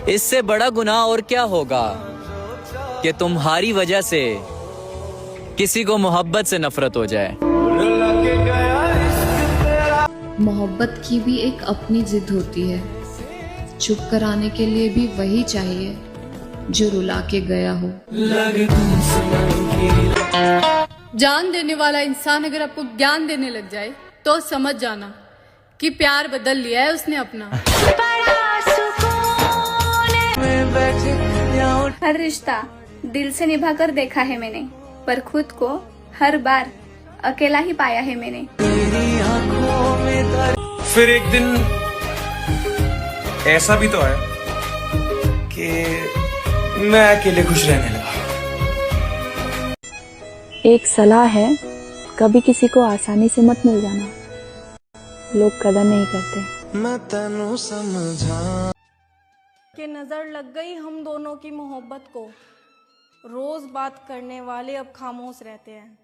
इससे बड़ा गुनाह और क्या होगा कि तुम्हारी वजह से किसी को मोहब्बत से नफरत हो जाए। मोहब्बत की भी एक अपनी जिद होती है, चुप कराने के लिए भी वही चाहिए जो रुला के गया हो। जान देने वाला इंसान अगर आपको ज्ञान देने लग जाए तो समझ जाना कि प्यार बदल लिया है उसने अपना। हर रिश्ता दिल से निभा कर देखा है मैंने, पर खुद को हर बार अकेला ही पाया है मैंने। फिर एक दिन ऐसा भी तो है कि मैं अकेले खुश रहने लगा। एक सलाह है, कभी किसी को आसानी से मत मिल जाना, लोग कदर नहीं करते। मैं तनु समझा के नजर लग गई हम दोनों की मोहब्बत को, रोज बात करने वाले अब खामोश रहते हैं।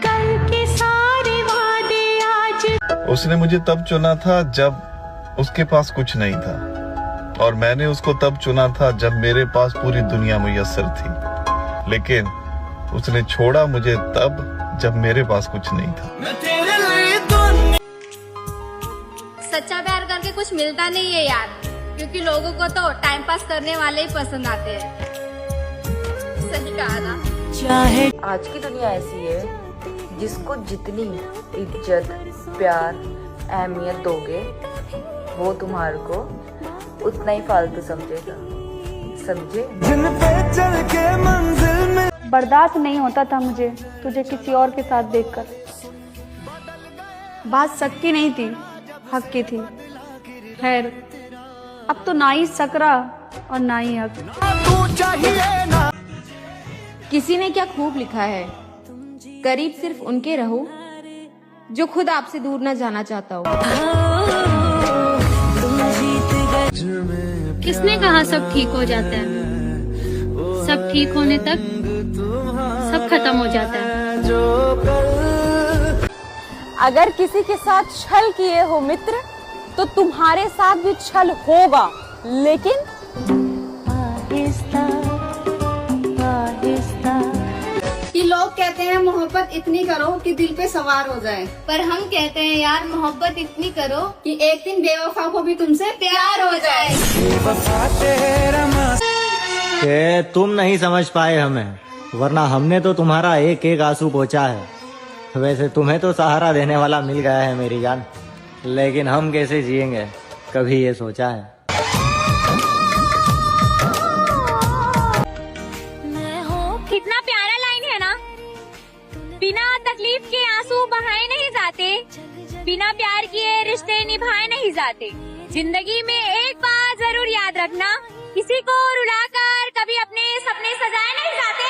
कल के सारे वादे आज। उसने मुझे तब चुना था जब उसके पास कुछ नहीं था, और मैंने उसको तब चुना था जब मेरे पास पूरी दुनिया मुयस्सर थी। लेकिन उसने छोड़ा मुझे तब जब मेरे पास कुछ नहीं था। सच्चा प्यार करके कुछ मिलता नहीं है यार, क्योंकि लोगों को तो टाइम पास करने वाले ही पसंद आते हैं। सही कहा ना। आज की दुनिया ऐसी है, जिसको जितनी इज्जत, प्यार, अहमियत दोगे, वो तुम्हारे को उतना ही फालतू समझेगा। समझे? बर्दाश्त नहीं होता था मुझे तुझे किसी और के साथ देखकर। बात शक की नहीं थी, हक की थी। खैर, अब तो ना ही सकरा और ना ही हक। किसी ने क्या खूब लिखा है, करीब सिर्फ उनके रहो जो खुद आपसे दूर न जाना चाहता हो। किसने कहा सब ठीक हो जाता है? सब ठीक होने तक सब खत्म हो जाता है। अगर किसी के साथ छल किए हो मित्र, तो तुम्हारे साथ भी छल होगा, लेकिन कि लोग कहते हैं मोहब्बत इतनी करो कि दिल पे सवार हो जाए, पर हम कहते हैं यार मोहब्बत इतनी करो कि एक दिन बेवफा को भी तुमसे प्यार हो जाए। कि तुम नहीं समझ पाए हमें, वरना हमने तो तुम्हारा एक एक आंसू पोंछा है। वैसे तुम्हें तो सहारा देने वाला मिल गया है मेरी जान, लेकिन हम कैसे जिएंगे कभी ये सोचा है? कितना प्यारा लाइन है ना। बिना तकलीफ के आंसू बहाए नहीं जाते, बिना प्यार किए रिश्ते निभाए नहीं जाते। जिंदगी में एक बात जरूर याद रखना, किसी को रुलाकर कभी अपने सपने सजाए नहीं जाते।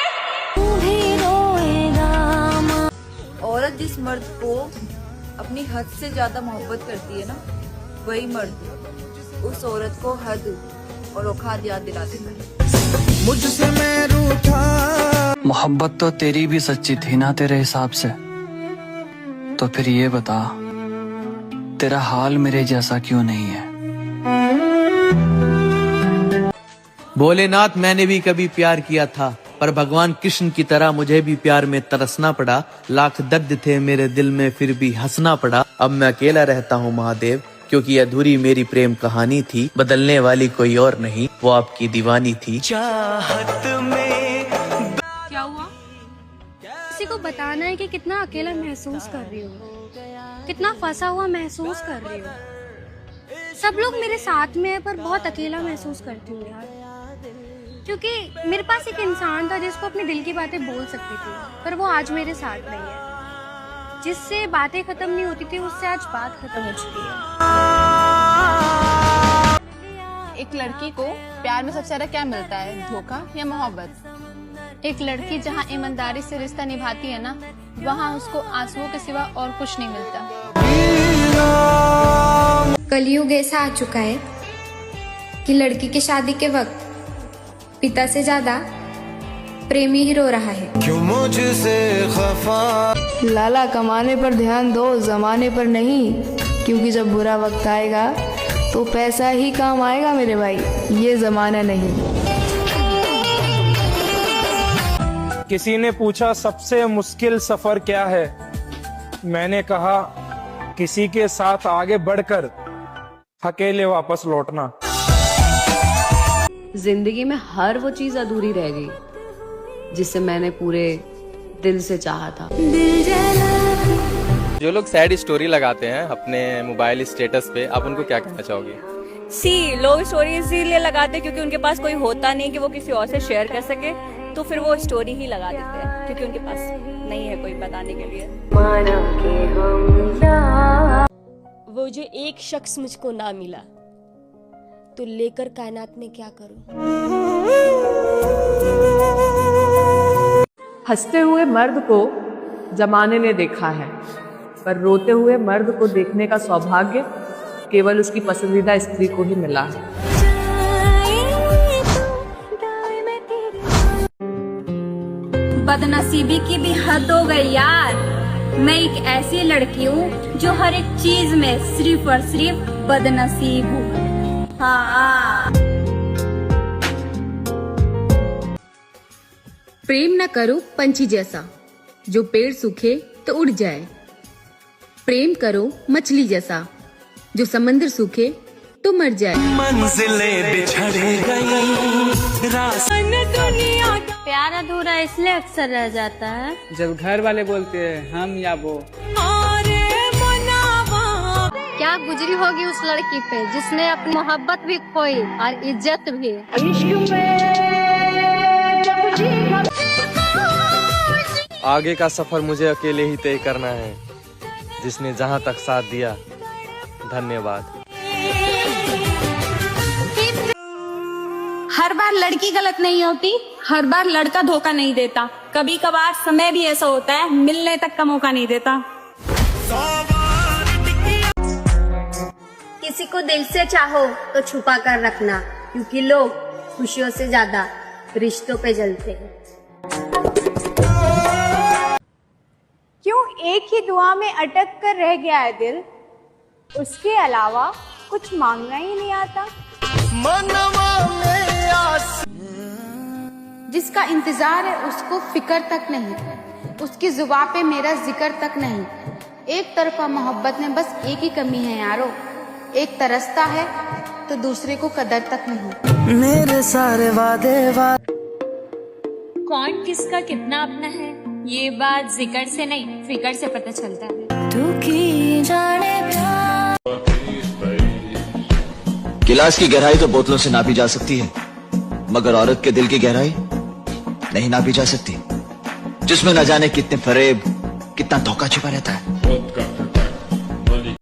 औरत जिस मर्द को अपनी हद से ज्यादा मोहब्बत करती है ना, वही मर्द उस औरत को हद और औकात याद दिला देता है। मुझसे मैं रूठा। मोहब्बत तो तेरी भी सच्ची थी ना तेरे हिसाब से, तो फिर ये बता तेरा हाल मेरे जैसा क्यों नहीं है? भोलेनाथ, मैंने भी कभी प्यार किया था, पर भगवान कृष्ण की तरह मुझे भी प्यार में तरसना पड़ा। लाख दर्द थे मेरे दिल में, फिर भी हंसना पड़ा। अब मैं अकेला रहता हूँ महादेव, क्योंकि अधूरी मेरी प्रेम कहानी थी। बदलने वाली कोई और नहीं, वो आपकी दीवानी थी। चाहत में क्या हुआ? किसी को बताना है कि कितना अकेला महसूस कर रही हूँ, कितना फंसा हुआ महसूस कर रही हूँ। सब लोग मेरे साथ में है, पर बहुत अकेला महसूस करती हूँ यार, क्योंकि मेरे पास एक इंसान था जिसको अपने दिल की बातें बोल सकती थी, पर वो आज मेरे साथ नहीं है। जिससे बातें खत्म नहीं होती थी, उससे आज बात खत्म हो चुकी है। एक लड़की को प्यार में सबसे ज्यादा क्या मिलता है, धोखा या मोहब्बत? एक लड़की जहाँ ईमानदारी से रिश्ता निभाती है ना, वहाँ उसको आंसुओं के सिवा और कुछ नहीं मिलता। कलयुग ऐसा आ चुका है कि लड़की की शादी के वक्त पिता से ज्यादा प्रेमी ही रो रहा है। क्यों मुझसे खफा। लाला, कमाने पर ध्यान दो, जमाने पर नहीं, क्योंकि जब बुरा वक्त आएगा तो पैसा ही काम आएगा मेरे भाई, ये जमाना नहीं। किसी ने पूछा सबसे मुश्किल सफर क्या है, मैंने कहा किसी के साथ आगे बढ़कर अकेले वापस लौटना। जिंदगी में हर वो चीज अधूरी रह गई जिसे मैंने पूरे दिल से चाहा था। जो लोग सैड स्टोरी लगाते हैं अपने मोबाइल स्टेटस पे, आप उनको क्या कहना चाहोगे? लोग स्टोरी इसीलिए लगाते हैं क्योंकि उनके पास कोई होता नहीं कि वो किसी और से शेयर कर सके, तो फिर वो स्टोरी ही लगा देते हैं क्योंकि उनके पास नहीं है कोई बताने के लिए। वो जो एक शख्स मुझको ना मिला तो लेकर कायनात में क्या करूं। हंसते हुए मर्द को जमाने ने देखा है, पर रोते हुए मर्द को देखने का सौभाग्य केवल उसकी पसंदीदा स्त्री को ही मिला है। बदनसीबी की भी हद हो गई यार। मैं एक ऐसी लड़की हूँ जो हर एक चीज में सिर्फ और सिर्फ बदनसीब हूँ। हाँ। प्रेम न करो पंछी जैसा जो पेड़ सूखे तो उड़ जाए। प्रेम करो मछली जैसा जो समंदर सूखे तो मर जाए। मंजिलें बिछड़ गई, प्यार अधूरा इसलिए अक्सर रह जाता है जब घर वाले बोलते हैं हम या वो। क्या गुजरी होगी उस लड़की पे जिसने अपनी मोहब्बत भी खोई और इज्जत भी। आगे का सफर मुझे अकेले ही तय करना है, जिसने जहाँ तक साथ दिया धन्यवाद। हर बार लड़की गलत नहीं होती, हर बार लड़का धोखा नहीं देता। कभी कभार समय भी ऐसा होता है मिलने तक का मौका नहीं देता। किसी को दिल से चाहो तो छुपा कर रखना, क्योंकि लोग खुशियों से ज्यादा रिश्तों पे जलते हैं। क्यों एक ही दुआ में अटक कर रह गया है दिल, उसके अलावा कुछ मांगना ही नहीं आता। जिसका इंतजार है उसको फिक्र तक नहीं, उसकी जुबान पे मेरा जिक्र तक नहीं। एक तरफा मोहब्बत में बस एक ही कमी है यारो, एक तरसता है तो दूसरे को कदर तक नहीं। मेरे सारे वादे कौन किसका कितना अपना है ये बात जिक्र से नहीं फिक्र से पता चलता है। तू की जाने गिलास की गहराई तो बोतलों से नापी जा सकती है, मगर औरत के दिल की गहराई नहीं नापी जा सकती, जिसमें न जाने कितने फरेब कितना धोखा छिपा रहता है।